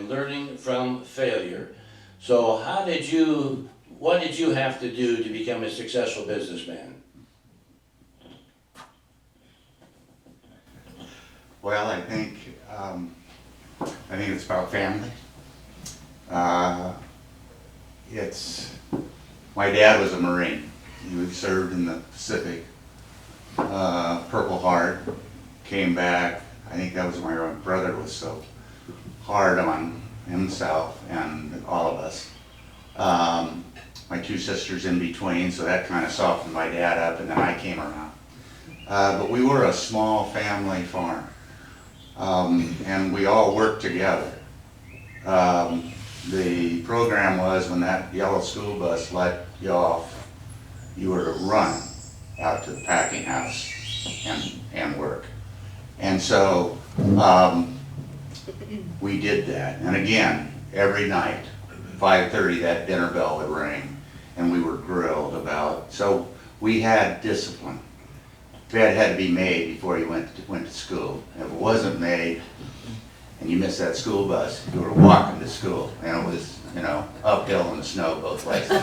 and learning from failure. So what did you have to do to become a successful businessman? Well, I think it's about family. My dad was a Marine. He served in the Pacific, Purple Heart, came back. I think that was when my brother was so hard on himself and all of us. My two sisters in between, so that kind of softened my dad up, and then I came around. But we were a small family farm, and we all worked together. The program was when that yellow school bus let you off, you were to run out to the packing house and work. And so we did that. And again, every night, 5:30, that dinner bell would ring, and we were grilled about. So we had discipline. Bed had to be made before you went to school. If it wasn't made, and you missed that school bus, you were walking to school, and it was, uphill in the snow both ways. But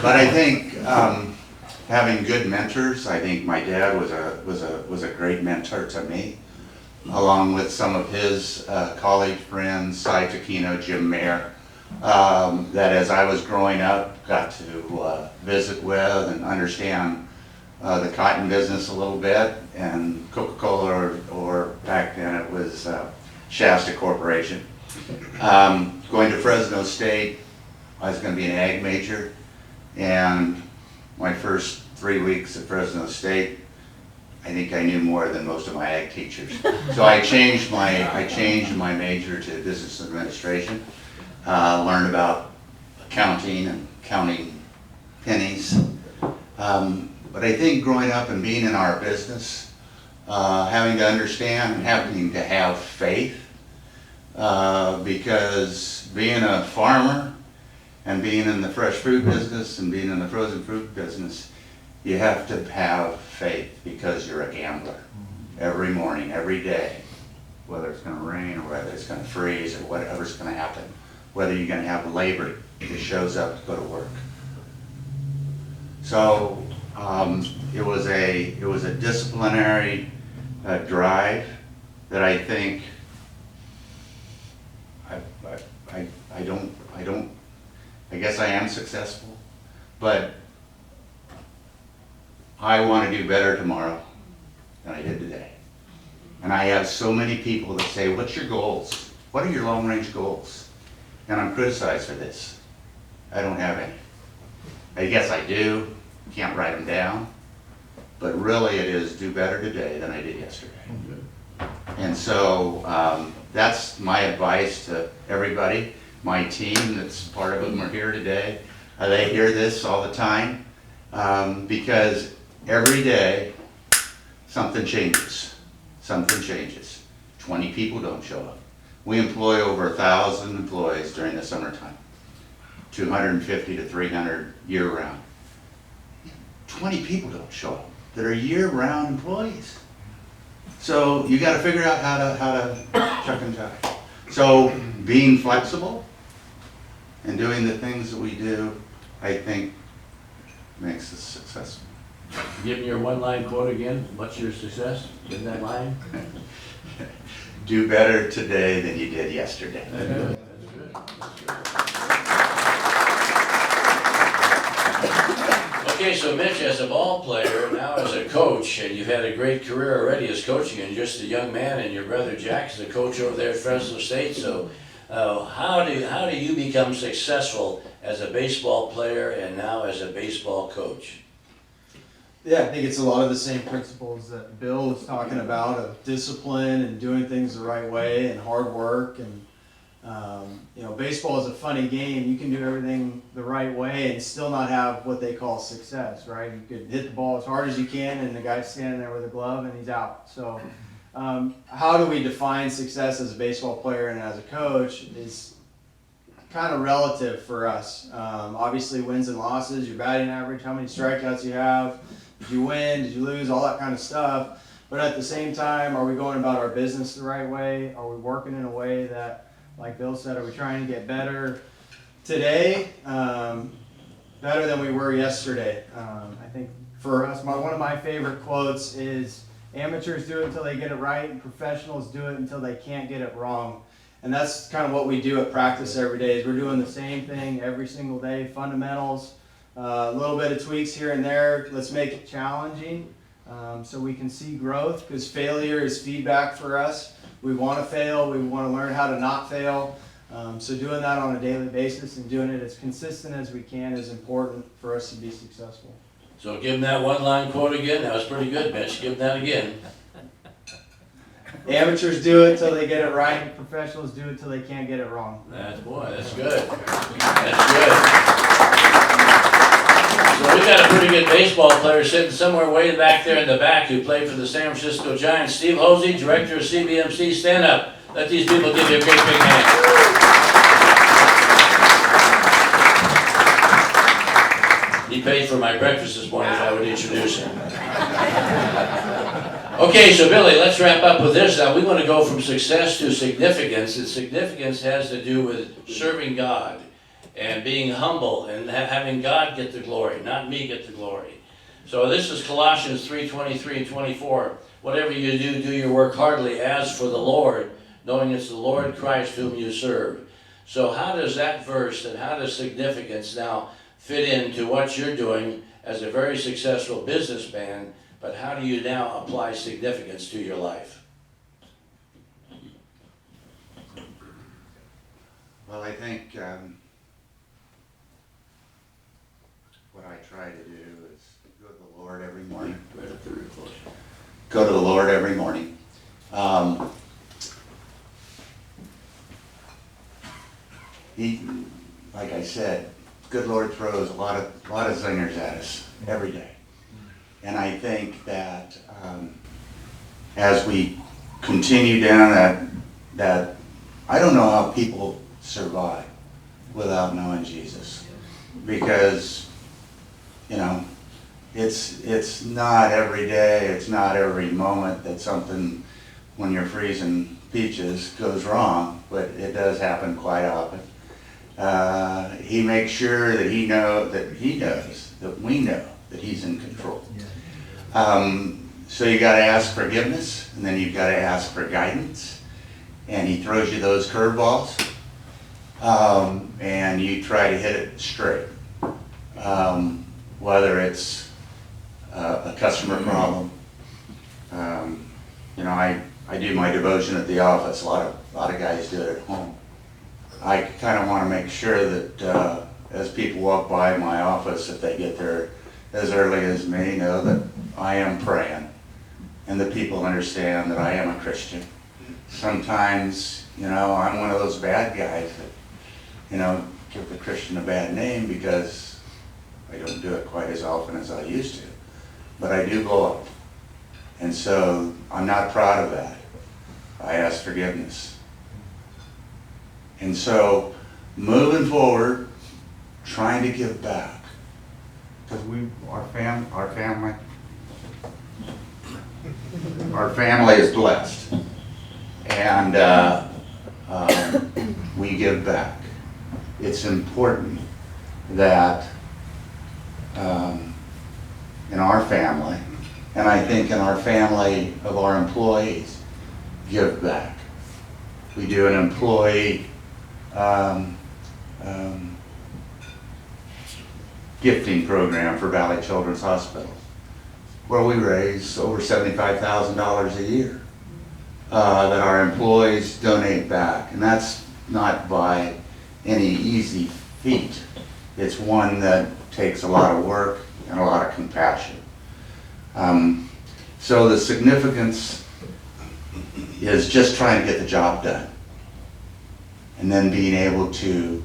I think having good mentors. I think my dad was a great mentor to me, along with some of his college friends, Cy Taquino, Jim Mayer, that as I was growing up, got to visit with and understand the cotton business a little bit, and Coca-Cola, or back then it was Shasta Corporation. Going to Fresno State, I was going to be an ag major, and my first 3 weeks at Fresno State, I think I knew more than most of my ag teachers. So I changed my major to business administration, learned about accounting and counting pennies. But I think growing up and being in our business, having to understand and having to have faith, because being a farmer and being in the fresh fruit business and being in the frozen fruit business, you have to have faith, because you're a gambler every morning, every day, whether it's going to rain or whether it's going to freeze or whatever's going to happen, whether you're going to have labor that shows up to go to work. So it was a disciplinary drive that I think I guess I am successful, but I want to do better tomorrow than I did today. And I have so many people that say, what's your goals? What are your long-range goals? And I'm criticized for this. I don't have any. I guess I do, can't write them down, but really it is do better today than I did yesterday. And so that's my advice to everybody. My team, that's part of them, are here today. They hear this all the time, because every day something changes. 20 people don't show up. We employ over 1,000 employees during the summertime, 250 to 300 year-round. 20 people don't show up that are year-round employees. So you got to figure out how to chuck and tie. So being flexible and doing the things that we do, I think, makes us successful. Give me your one-line quote again. What's your success in that line? Do better today than you did yesterday. That's good. Okay, so Mitch, as a ball player, now as a coach, and you've had a great career already as coaching, and just a young man, and your brother Jack is a coach over there at Fresno State. So how do you become successful as a baseball player and now as a baseball coach? Yeah, I think it's a lot of the same principles that Bill was talking about, of discipline and doing things the right way and hard work. And baseball is a funny game. You can do everything the right way and still not have what they call success, right? You could hit the ball as hard as you can, and the guy's standing there with a glove and he's out. So how do we define success as a baseball player and as a coach is kind of relative for us. Obviously, wins and losses, your batting average, how many strikeouts you have, did you win, did you lose, all that kind of stuff. But at the same time, are we going about our business the right way? Are we working in a way that, like Bill said, are we trying to get better today? Better than we were yesterday. I think for us, one of my favorite quotes is, amateurs do it until they get it right, and professionals do it until they can't get it wrong. And that's kind of what we do at practice every day, is we're doing the same thing every single day, fundamentals, a little bit of tweaks here and there. Let's make it challenging so we can see growth, because failure is feedback for us. We want to fail, we want to learn how to not fail. So doing that on a daily basis and doing it as consistent as we can is important for us to be successful. So give him that one-line quote again. That was pretty good, Mitch. Give him that again. Amateurs do it till they get it right, and professionals do it till they can't get it wrong. That's good. That's good. So we got a pretty good baseball player sitting somewhere way back there in the back who played for the San Francisco Giants. Steve Hosey, director of CBMC. Stand up. Let these people give you a great big hand. He paid for my breakfast this morning if I would introduce him. Okay, so Billy, let's wrap up with this. Now, we want to go from success to significance, and significance has to do with serving God and being humble and having God get the glory, not me get the glory. So this is Colossians 3:23 and 24. Whatever you do, do your work heartily as for the Lord, knowing it's the Lord Christ whom you serve. So how does that verse and how does significance now fit into what you're doing as a very successful businessman, but how do you now apply significance to your life? Well, I think what I try to do is go to the Lord every morning. Right up there, real close. Go to the Lord every morning. He, like I said, good Lord throws a lot of zingers at us every day. And I think that as we continue down that I don't know how people survive without knowing Jesus, because it's not every day, it's not every moment that something, when you're freezing peaches, goes wrong, but it does happen quite often. He makes sure that he knows that we know that he's in control. So you got to ask forgiveness, and then you've got to ask for guidance, and he throws you those curveballs, and you try to hit it straight. Whether it's a customer problem, I do my devotion at the office. A lot of guys do it at home. I kind of want to make sure that as people walk by my office, if they get there as early as me, know that I am praying, and that people understand that I am a Christian. Sometimes, I'm one of those bad guys that, give the Christian a bad name because I don't do it quite as often as I used to. But I do blow up. And so I'm not proud of that. I ask forgiveness. And so moving forward, trying to give back. Because our family is blessed. And we give back. It's important that in our family, and I think in our family of our employees, give back. We do an employee gifting program for Valley Children's Hospital, where we raise over $75,000 a year that our employees donate back. And that's not by any easy feat. It's one that takes a lot of work and a lot of compassion. So the significance is just trying to get the job done, and then being able to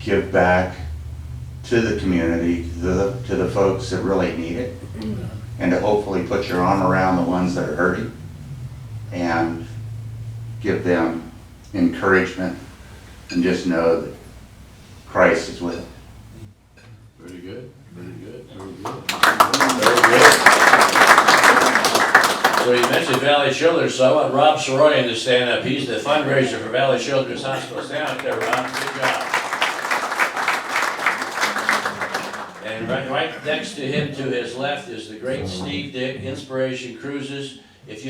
give back to the community, to the folks that really need it, and to hopefully put your arm around the ones that are hurting and give them encouragement, and just know that Christ is with them. Very good, very good, very good. Very good. So you mentioned mentioned Valley Children's, so I want Rob Soroyan to stand up. He's the fundraiser for Valley Children's Hospital. Stand up there, Rob. Good job. And right next to him, to his left, is the great Steve Dick, Inspiration Cruises.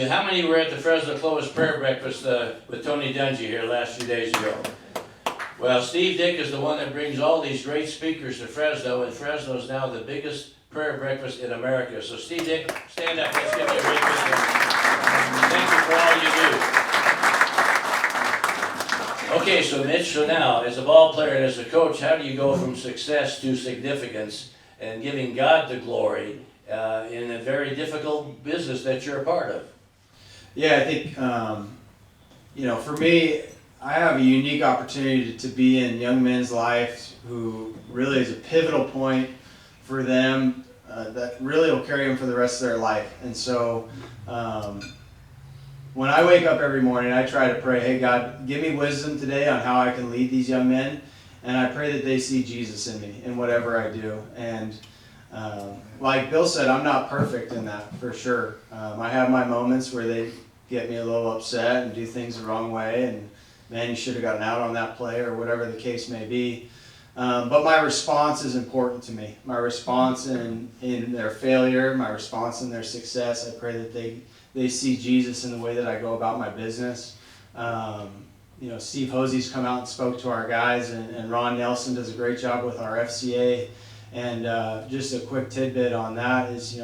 How many were at the Fresno Clovis Prayer Breakfast with Tony Dungy here last few days ago? Well, Steve Dick is the one that brings all these great speakers to Fresno, and Fresno is now the biggest prayer breakfast in America. So Steve Dick, stand up. Let's give you a great big hand. Thank you for all you do. Okay, so Mitch, so now, as a ball player and as a coach, how do you go from success to significance and giving God the glory in a very difficult business that you're a part of? Yeah, I think, for me, I have a unique opportunity to be in young men's lives who really is a pivotal point for them that really will carry them for the rest of their life. And so when I wake up every morning, I try to pray, hey God, give me wisdom today on how I can lead these young men. And I pray that they see Jesus in me in whatever I do. And like Bill said, I'm not perfect in that, for sure. I have my moments where they get me a little upset and do things the wrong way, and man, you should have gotten out on that play, or whatever the case may be. But my response is important to me. My response in their failure, my response in their success, I pray that they see Jesus in the way that I go about my business. Steve Hosey's come out and spoke to our guys, and Ron Nelson does a great job with our FCA. And just a quick tidbit on that is,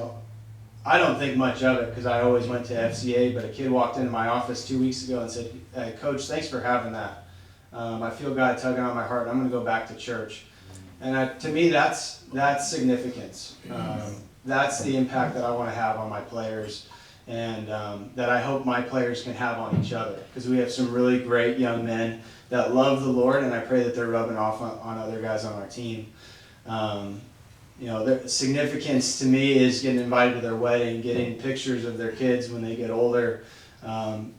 I don't think much of it because I always went to FCA, but a kid walked into my office 2 weeks ago and said, hey, Coach, thanks for having that. I feel God tugging on my heart, and I'm going to go back to church. And to me, that's significance. That's the impact that I want to have on my players, and that I hope my players can have on each other, because we have some really great young men that love the Lord, and I pray that they're rubbing off on other guys on our team. The significance to me is getting invited to their wedding, getting pictures of their kids when they get older,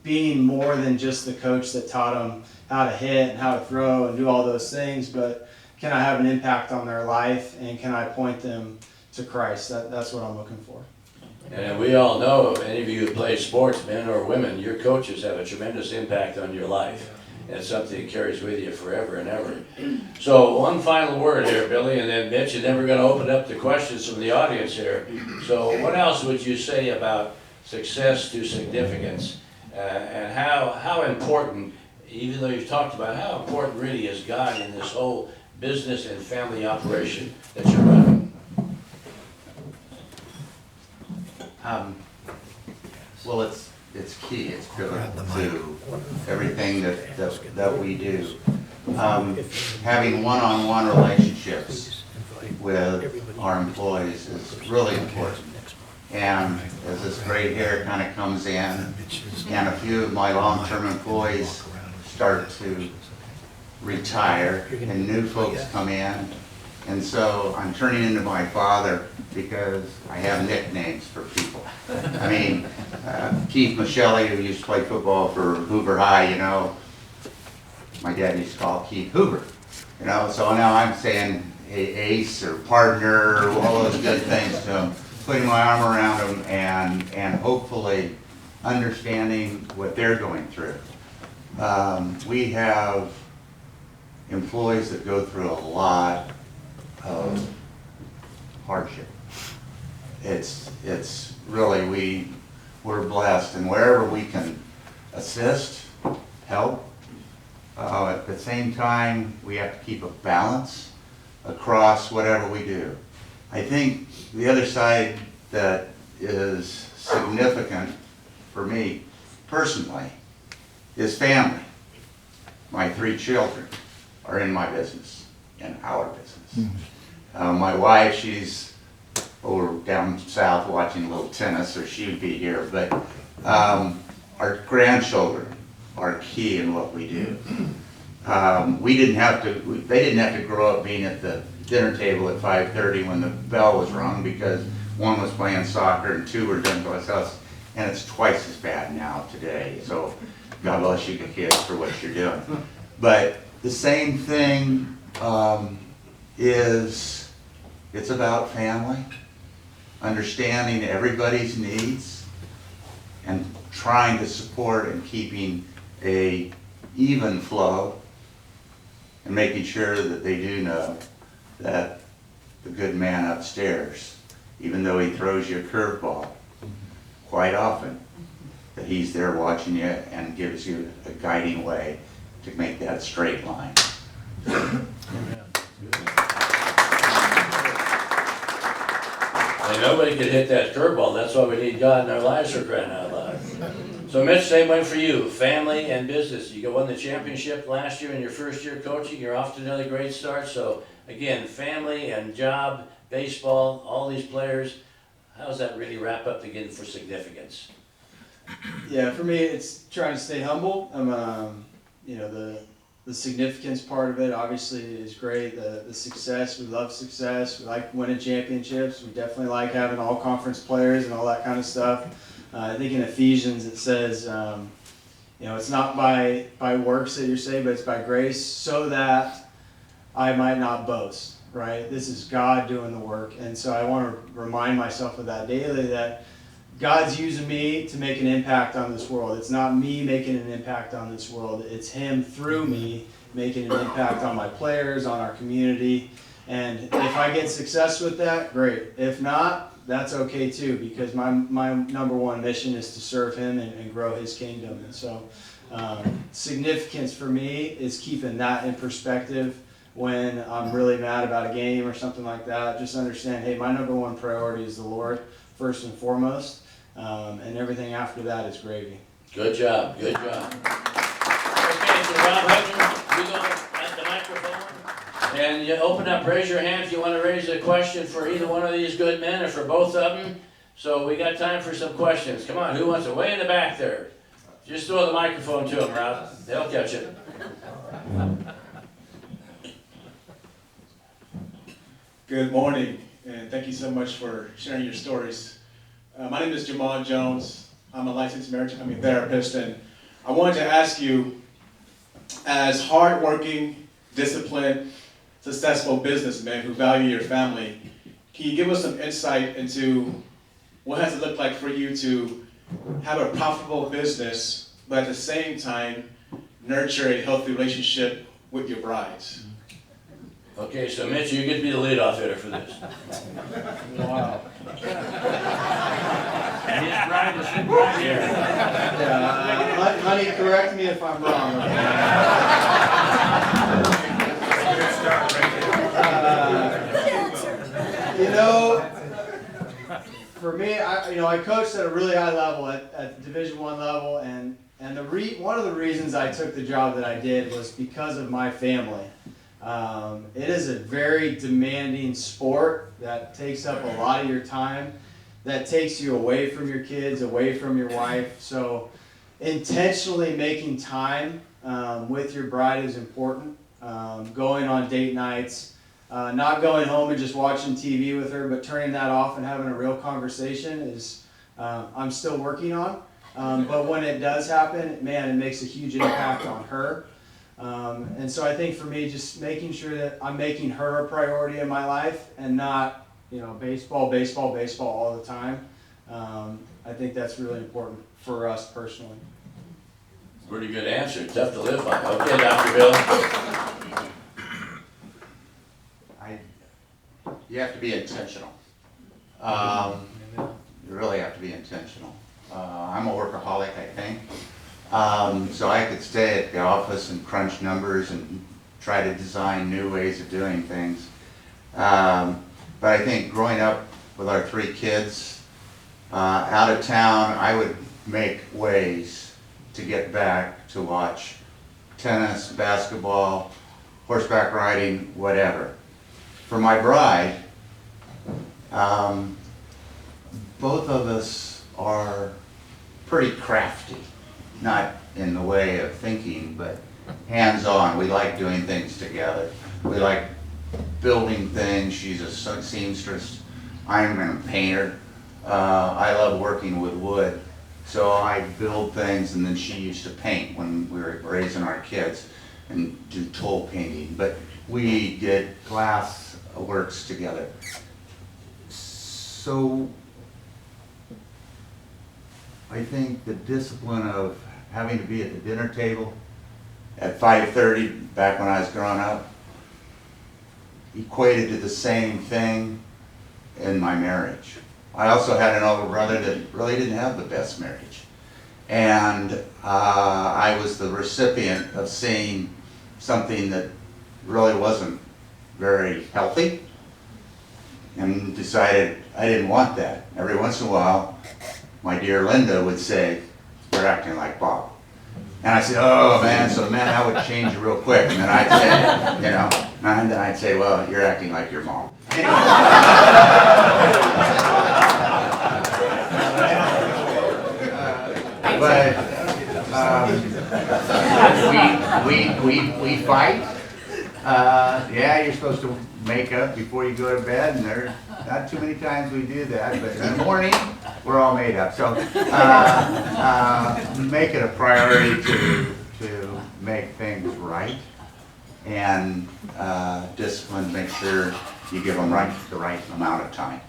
being more than just the coach that taught them how to hit and how to throw and do all those things, but can I have an impact on their life, and can I point them to Christ? That's what I'm looking for. And we all know, any of you who play sports, men or women, your coaches have a tremendous impact on your life. And it's something that carries with you forever and ever. So one final word here, Billy, and then Mitch, and then we're going to open up to questions from the audience here. So what else would you say about success to significance, and how important, even though you've talked about how important really is God in this whole business and family operation that you're running? Well, it's key. It's pivotal to everything that we do. Having one-on-one relationships with our employees is really important. And as this gray hair kind of comes in, and a few of my long-term employees start to retire, and new folks come in, and so I'm turning into my father because I have nicknames for people. I mean, Keith Michelli, who used to play football for Hoover High, my dad used to call Keith Hoover, so now I'm saying hey, ace or partner, or all those good things to him, putting my arm around them and hopefully understanding what they're going through. We have employees that go through a lot of hardship. It's really, we're blessed, and wherever we can assist, help, at the same time, we have to keep a balance across whatever we do. I think the other side that is significant for me personally is family. My 3 children are in my business, in our business. My wife, she's over down south watching a little tennis, so she would be here, but our grandchildren are key in what we do. They didn't have to grow up being at the dinner table at 5:30 when the bell was rung, because one was playing soccer and 2 were done by us, and it's twice as bad now today. So God bless you kids for what you're doing. But the same thing it's about family, understanding everybody's needs, and trying to support and keeping a even flow and making sure that they do know that the good man upstairs, even though he throws you a curveball quite often, that he's there watching you and gives you a guiding way to make that straight line. And nobody could hit that curveball, that's why we need God in our lives for crying out loud. So Mitch, same way for you, family and business. You won the championship last year in your first year coaching, you're off to another great start. So again, family and job, baseball, all these players, how does that really wrap up again for significance? Yeah, for me, it's trying to stay humble. You know, the significance part of it obviously is great. The success, we love success. We like winning championships. We definitely like having all conference players and all that kind of stuff. I think in Ephesians it says, you know, it's not by works that you're saved, but it's by grace, so that I might not boast, right? This is God doing the work. And so I want to remind myself of that daily, that God's using me to make an impact on this world. It's not me making an impact on this world. It's Him through me making an impact on my players, on our community. And if I get success with that, great. If not, that's okay too, because my number one mission is to serve Him and grow His kingdom. And so significance for me is keeping that in perspective when I'm really mad about a game or something like that. Just understand, hey, my number one priority is the Lord first and foremost. And everything after that is gravy. Good job, good job. Okay, so Rob Hudson, you go at the microphone, and you open up, raise your hand if you want to raise a question for either one of these good men or for both of them. So we got time for some questions. Come on, who wants it? Way in the back there. Just throw the microphone to them, Rob. They'll catch it. Good morning, and thank you so much for sharing your stories. My name is Jamal Jones. I'm a licensed marriage and family therapist, and I wanted to ask you, as hardworking, disciplined, successful businessmen who value your family, can you give us some insight into what has it looked like for you to have a profitable business, but at the same time, nurture a healthy relationship with your brides? Okay, so Mitch, you get to be the leadoff hitter for this. Wow. And his bride is sitting right here. Yeah, honey, correct me if I'm wrong. You know, for me, I coached at a really high level, at the Division I level, and one of the reasons I took the job that I did was because of my family. It is a very demanding sport that takes up a lot of your time, that takes you away from your kids, away from your wife. So intentionally making time with your bride is important. Going on date nights, not going home and just watching TV with her, but turning that off and having a real conversation is I'm still working on. But when it does happen, man, it makes a huge impact on her. And so I think for me, just making sure that I'm making her a priority in my life and not, baseball all the time. I think that's really important for us personally. Pretty good answer, tough to live by. Okay, Dr. Bill. You have to be intentional. You really have to be intentional. I'm a workaholic, I think. So I could stay at the office and crunch numbers and try to design new ways of doing things. But I think growing up with our 3 kids out of town, I would make ways to get back to watch tennis, basketball, horseback riding, whatever. For my bride, both of us are pretty crafty. Not in the way of thinking, but hands-on. We like doing things together. We like building things. She's a seamstress. I'm a painter. I love working with wood. So I build things, and then she used to paint when we were raising our kids and do toll painting. But we did glass works together. So I think the discipline of having to be at the dinner table at 5:30 back when I was growing up equated to the same thing in my marriage. I also had an older brother that really didn't have the best marriage. And I was the recipient of seeing something that really wasn't very healthy and decided I didn't want that. Every once in a while, my dear Linda would say, "You're acting like Bob." And I said, "Oh man," so man, that would change it real quick. And then I'd say, you know, and then I'd say, "Well, you're acting like your mom." But we fight. Yeah, you're supposed to make up before you go to bed, and there's not too many times we do that. But in the morning, we're all made up. So make it a priority to make things right, and discipline. Make sure you give them the right amount of time.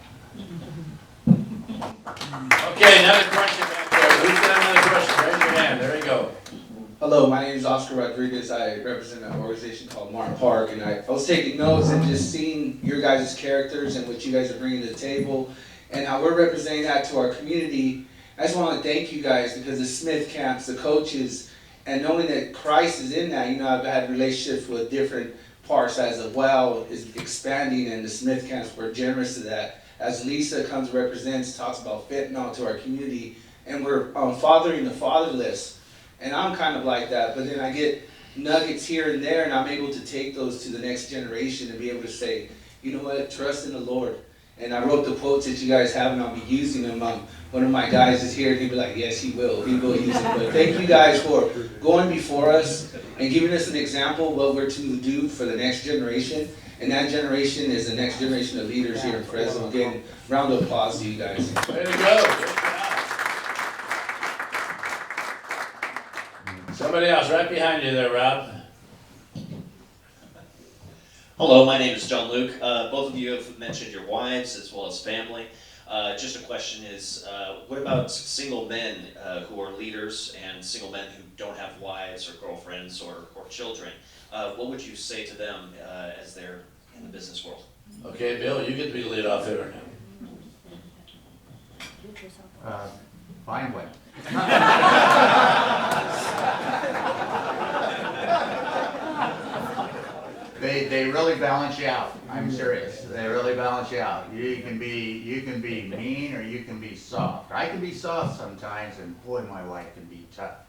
Okay, another question back there. Who's got another question? Raise your hand. There you go. Hello, my name is Oscar Rodriguez. I represent an organization called Martin Park, and I was taking notes and just seeing your guys' characters and what you guys are bringing to the table and how we're representing that to our community. I just want to thank you guys because the Smith camps, the coaches, and knowing that Christ is in that. You know, I've had relationships with different parts as well is expanding, and the Smith camps were generous to that. As Lisa comes and represents, talks about fentanyl to our community, and we're fathering the fatherless. And I'm kind of like that, but then I get nuggets here and there, and I'm able to take those to the next generation and be able to say, you know what, trust in the Lord. And I wrote the quotes that you guys have, and I'll be using them. One of my guys is here, and he'll be like, yes, he will use it. But thank you guys for going before us and giving us an example of what we're to do for the next generation. And that generation is the next generation of leaders here in Fresno. Again, round of applause to you guys. Way to go. Good job. Somebody else right behind you there, Rob. Hello, my name is John Luke. Both of you have mentioned your wives as well as family. Just a question is, what about single men who are leaders and single men who don't have wives or girlfriends or children? What would you say to them as they're in the business world? Okay, Bill, you get to be the lead off there now. Find one. They really balance you out. I'm serious. They really balance you out. You can be mean or you can be soft. I can be soft sometimes, and boy, my wife can be tough.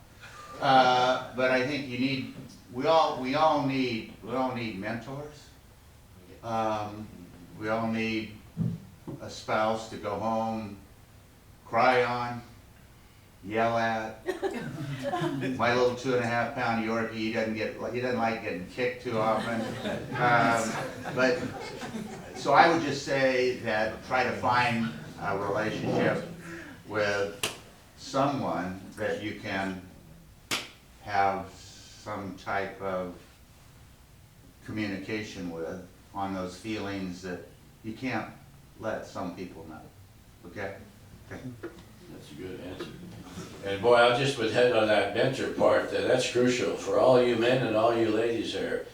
But I think we all need mentors. We all need a spouse to go home, cry on, yell at. My little 2.5-pound Yorkie, he doesn't like getting kicked too often. But so I would just say that try to find a relationship with someone that you can have some type of communication with on those feelings that you can't let some people know. Okay? Okay. That's a good answer. And boy, I just would head on that mentor part, that's crucial for all you men and all you ladies there.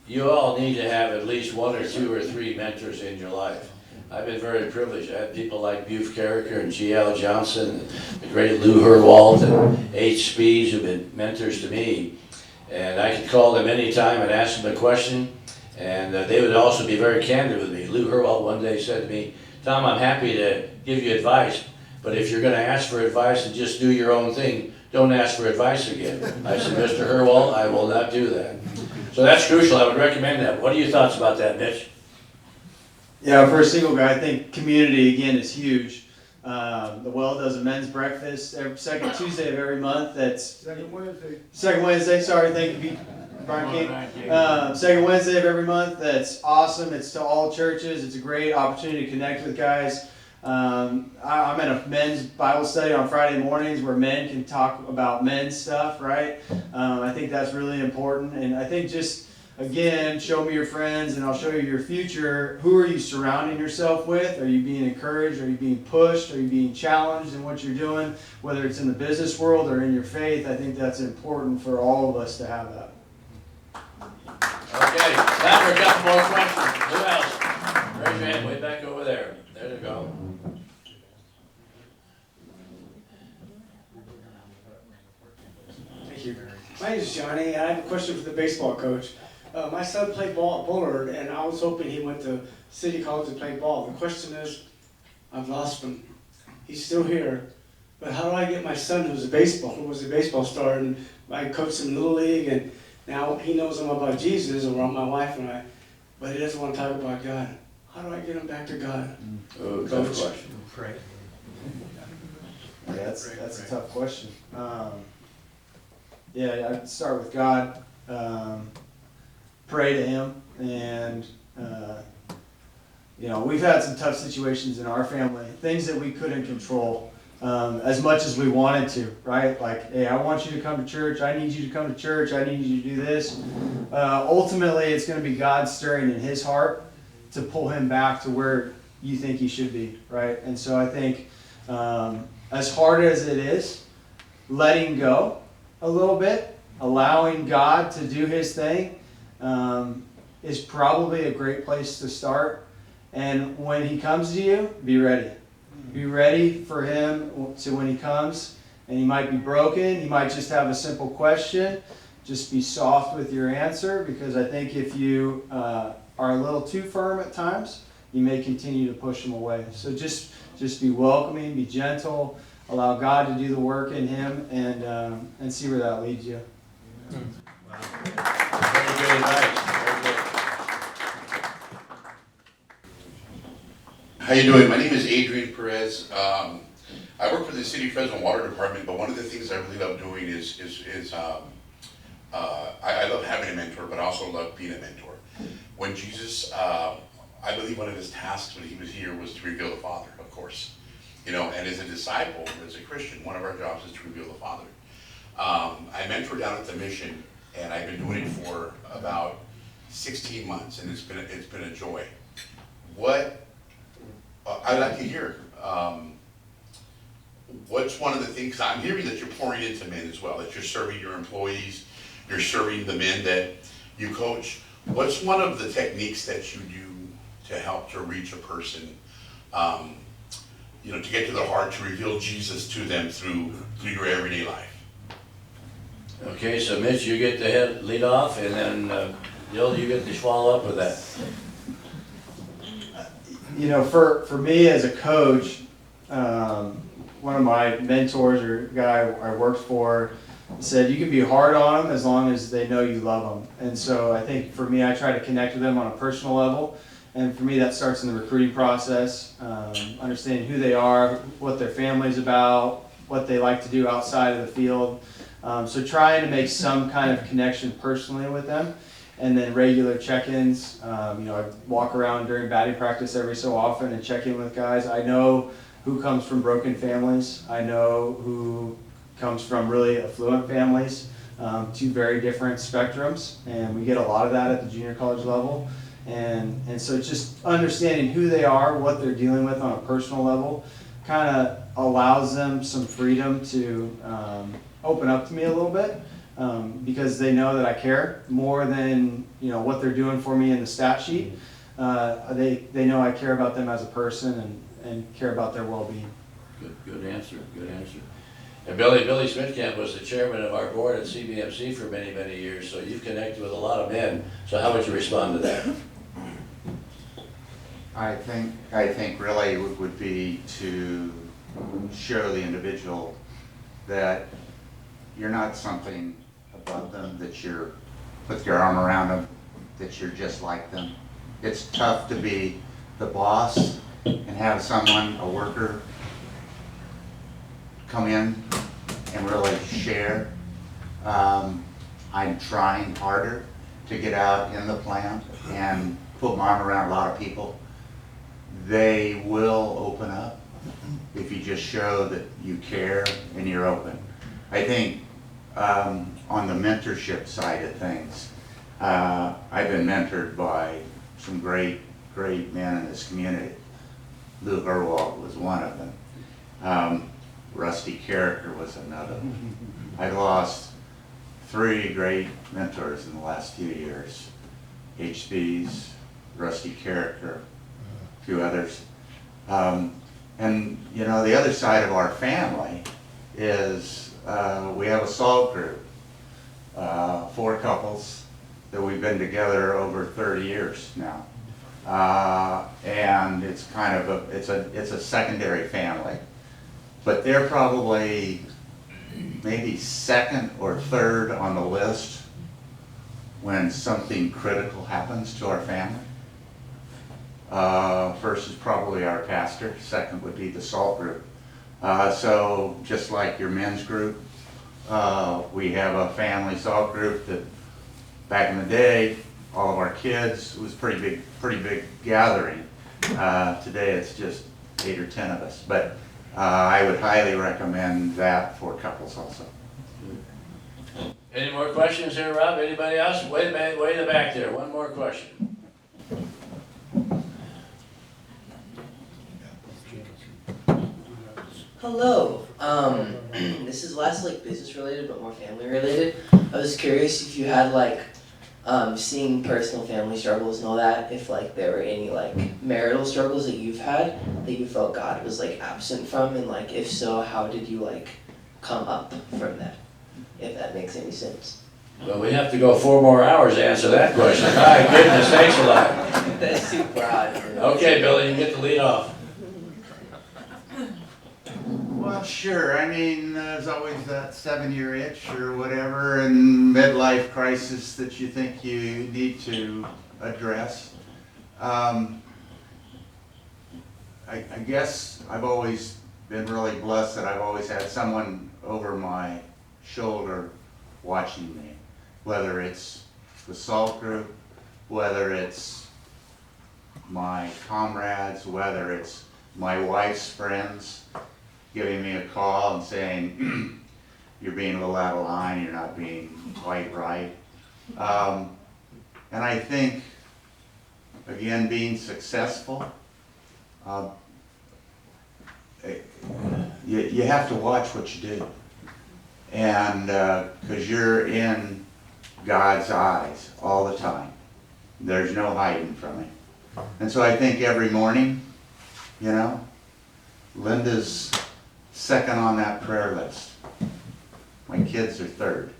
You all need to have at least 1 or 2 or 3 mentors in your life. I've been very privileged. I had people like Buf Karaker and G.L. Johnson, and the great Lou Herwald and H. Spees who've been mentors to me. And I could call them anytime and ask them a question, and they would also be very candid with me. Lou Herwald one day said to me, "Tom, I'm happy to give you advice, but if you're going to ask for advice and just do your own thing, don't ask for advice again." I said, "Mr. Herwald, I will not do that." So that's crucial. I would recommend that. What are your thoughts about that, Mitch? Yeah, for a single guy, I think community, again, is huge. The Well does a men's breakfast every second Tuesday of every month. That's second Wednesday, sorry, thank you, Brian King. Second Wednesday of every month. That's awesome. It's to all churches. It's a great opportunity to connect with guys. I'm at a men's Bible study on Friday mornings where men can talk about men's stuff, right? I think that's really important. And I think just again, show me your friends and I'll show you your future. Who are you surrounding yourself with? Are you being encouraged? Are you being pushed? Are you being challenged in what you're doing? Whether it's in the business world or in your faith, I think that's important for all of us to have that. Okay, time for a couple more questions. Who else? Raise your hand way back over there. There you go. Thank you. My name is Johnny, and I have a question for the baseball coach. My son played ball at Bullard, and I was hoping he went to City College to play ball. The question is, I've lost him. He's still here, but how do I get my son, who was a baseball star, and I coached him in Little League, and now he knows I'm about Jesus, or my wife and I, but he doesn't want to talk about God. How do I get him back to God? Oh, tough question. Yeah, that's a tough question. Yeah, I'd start with God, pray to Him, and we've had some tough situations in our family, things that we couldn't control as much as we wanted to, right? Like, hey, I want you to come to church, I need you to come to church, I need you to do this. Ultimately, it's going to be God stirring in His heart to pull him back to where you think he should be, right? And so I think as hard as it is, letting go a little bit, allowing God to do His thing, is probably a great place to start. And when He comes to you, be ready. Be ready for Him to when He comes. And He might be broken. He might just have a simple question. Just be soft with your answer, because I think if you are a little too firm at times, you may continue to push Him away. So just be welcoming, be gentle, allow God to do the work in him, and see where that leads you. Very good advice. Very good. How you doing? My name is Adrian Perez. I work for the City of Fresno Water Department, but one of the things I really love doing is I love having a mentor, but I also love being a mentor. When Jesus, I believe one of his tasks when he was here was to reveal the Father, of course. And as a disciple, as a Christian, one of our jobs is to reveal the Father. I mentor down at the mission, and I've been doing it for about 16 months, and it's been a joy. What I'd like to hear, what's one of the things, I'm hearing that you're pouring into men as well, that you're serving your employees, you're serving the men that you coach. What's one of the techniques that you do to help to reach a person, to get to their heart, to reveal Jesus to them through your everyday life? Okay, so Mitch, you get the lead off, and then Bill, you get to follow up with that. For me as a coach, one of my mentors or guy I worked for said you can be hard on them as long as they know you love them. And so I think for me, I try to connect with them on a personal level. And for me, that starts in the recruiting process, understanding who they are, what their family's about, what they like to do outside of the field. So trying to make some kind of connection personally with them, and then regular check-ins. I walk around during batting practice every so often and check in with guys. I know who comes from broken families. I know who comes from really affluent families, two very different spectrums, and we get a lot of that at the junior college level. And so just understanding who they are, what they're dealing with on a personal level, kind of allows them some freedom to open up to me a little bit, because they know that I care more than what they're doing for me in the stat sheet. They know I care about them as a person and care about their well-being. Good answer. And Billy Smittcamp was the chairman of our board at CBMC for many, many years, so you've connected with a lot of men. So how would you respond to that? I think really it would be to show the individual that you're not something above them, that you're with your arm around them, that you're just like them. It's tough to be the boss and have someone, a worker, come in and really share. I'm trying harder to get out in the plant and put my arm around a lot of people. They will open up if you just show that you care and you're open. I think on the mentorship side of things, I've been mentored by some great men in this community. Lou Herwald was one of them. Rusty Karaker was another. I've lost 3 great mentors in the last few years. HB's, Rusty Karaker, a few others. And you know, the other side of our family is we have a salt group, 4 couples that we've been together over 30 years now. And it's kind of it's a secondary family, but they're probably maybe 2nd or 3rd on the list when something critical happens to our family. First is probably our pastor, 2nd would be the salt group. So just like your men's group, we have a family salt group that back in the day, all of our kids, it was pretty big gathering. Today it's just 8 or 10 of us, but I would highly recommend that for couples also. Any more questions here, Rob? Anybody else? Wait a minute, way in the back there. One more question. Hello. This is less like business related, but more family related. I was curious if you had like seeing personal family struggles and all that. If like there were any like marital struggles that you've had that you felt God was like absent from, and like if so, how did you like come up from that? If that makes any sense. Well, we have to go 4 more hours to answer that question. My goodness, thanks a lot. That's too broad. Okay, Billy, you get the lead off. Well, sure. I mean, there's always that 7-year itch or whatever, and midlife crisis that you think you need to address. I guess I've always been really blessed that I've always had someone over my shoulder watching me, whether it's the salt group, whether it's my comrades, whether it's my wife's friends giving me a call and saying, you're being a little out of line, you're not being quite right. And I think, again, being successful, you have to watch what you do. And because you're in God's eyes all the time. There's no hiding from Him. And so I think every morning, you know, Linda's 2nd on that prayer list. My kids are 3rd.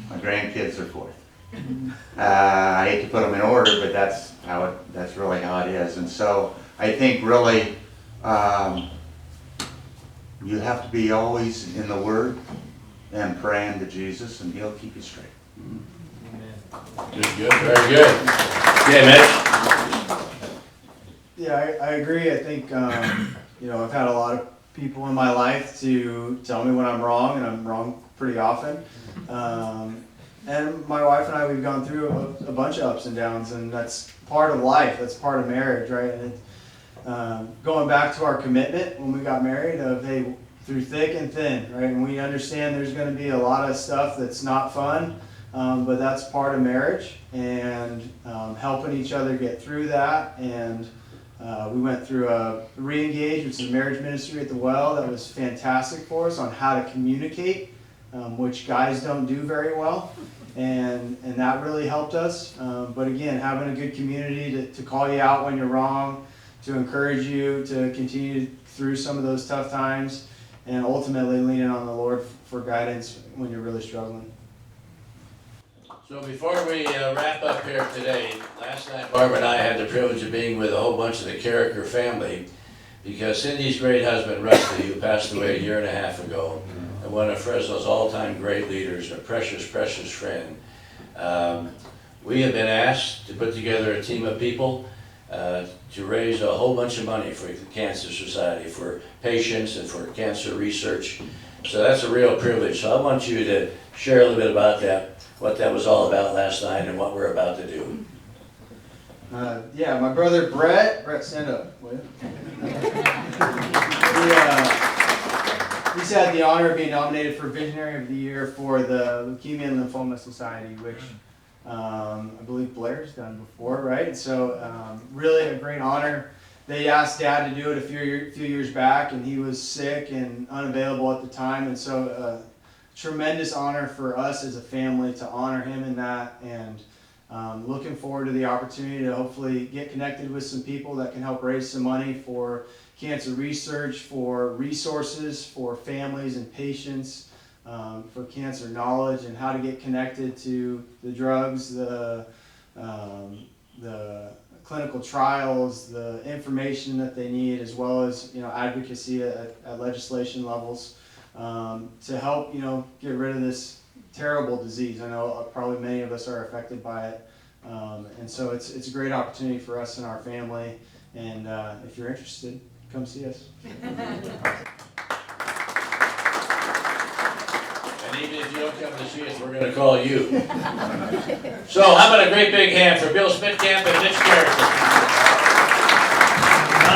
My grandkids are 4th. I hate to put them in order, but that's really how it is. And so I think really you have to be always in the Word and praying to Jesus, and He'll keep you straight. Good, very good. Yeah, Mitch? Yeah, I agree. I think, you know, I've had a lot of people in my life to tell me when I'm wrong, and I'm wrong pretty often. And my wife and I, we've gone through a bunch of ups and downs, and that's part of life. That's part of marriage, right? And going back to our commitment when we got married of, hey, through thick and thin, right? And we understand there's going to be a lot of stuff that's not fun, but that's part of marriage, and helping each other get through that. And we went through a re-engage, which is a marriage ministry at the Well. That was fantastic for us on how to communicate, which guys don't do very well. And that really helped us. But again, having a good community to call you out when you're wrong, to encourage you to continue through some of those tough times, and ultimately leaning on the Lord for guidance when you're really struggling. So before we wrap up here today, last night Barbara and I had the privilege of being with a whole bunch of the Karaker family, because Cindy's great husband, Rusty, who passed away a year and a half ago, and one of Fresno's all-time great leaders, a precious, precious friend. We have been asked to put together a team of people to raise a whole bunch of money for the Cancer Society, for patients and for cancer research. So that's a real privilege. So I want you to share a little bit about that, what that was all about last night and what we're about to do. Yeah, my brother Brett, stand up, will you? He's had the honor of being nominated for Visionary of the Year for the Leukemia and Lymphoma Society, which I believe Blair's done before, right? So really a great honor. They asked Dad to do it a few years back, and he was sick and unavailable at the time, and so tremendous honor for us as a family to honor him in that, and looking forward to the opportunity to hopefully get connected with some people that can help raise some money for cancer research, for resources, for families and patients, for cancer knowledge and how to get connected to the drugs, the clinical trials, the information that they need, as well as advocacy at legislation levels, to help get rid of this terrible disease. I know probably many of us are affected by it, and so it's a great opportunity for us and our family. And if you're interested, come see us. And even if you don't come to see us, we're gonna call you. So how about a great big hand for Bill Smittcamp and Mitch Karaker?